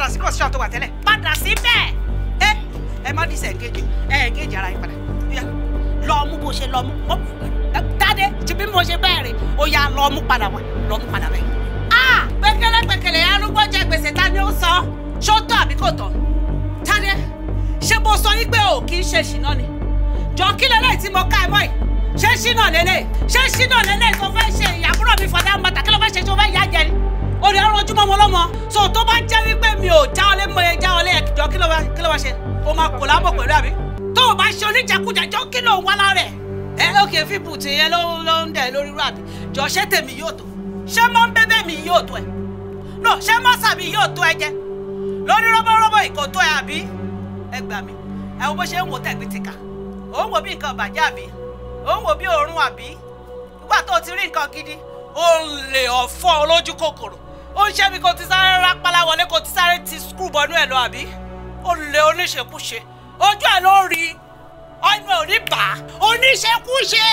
padà sí position tó wà tẹ́lẹ̀ padà sí bẹ́ẹ̀ ẹ má dísẹ̀ engage ara yín padà lọ mú bó ṣe lọ mú Tádé tí bí mo ṣe bẹ́ẹ̀ rè ó yá lọ mú padà wá lọ mú padà bẹ́ẹ̀. Pẹ̀kẹ̀lẹ̀ arúgbó jẹ gbèsè ta ni ó sọ ṣó tó àbí kò tọ́ Tádé ṣé mo sọ yín pé o kì í ṣe ṣìnà ni jọ kí lélẹ́yìí tí mo ká ẹ mọ́ yìí ṣé ṣìnà lélẹ́yìí tó fẹ́ ṣe ìyàbúrò mi fọdá mọ́ta kí ló fẹ́ ṣe tó fẹ́ yá jẹ ni ó lè rọjú mọ́ ọmọ lọ́mọ so tó bá jẹ́ wípé mi ò já ọlé mọ́ ẹ já ọlé ẹ jọ kí ló wá ṣe o máa kò lábọ̀ pẹ̀lú àbí tó o bá ṣe oníjàkújà jọ kí ló ń wá lára ẹ ókè fíìpù tìyẹn ló ń dẹ̀ lórí rú àbí jọ ṣé tèmi yóò tó ṣé mọ́ ń bẹ́bẹ́ mi yóò tó ẹ no ṣé mọ́sà mi yóò tó ẹ jẹ lórí rọ́bọ́rọ́bọ́ ìkò tó ẹ àbí ẹ gbà mí ẹ wo bó ṣe ń wo tẹ̀gbí tìkà ó ń wo bí nǹkan bàjẹ́ àbí ó ń wo bí òórùn àbí nígbà tó ti rí nǹkan gidi ó ń lè ọ̀fọ́ olójú kòkòrò ó ń ṣe bí kò ti sáré rápálá wọlé kò ti sáré ti skul bọ́nú ẹ̀ lọ àbí ó lè oníṣekúṣe ojú ẹ̀ ló rí ọ̀nà ò ní bà á oníṣekúṣe.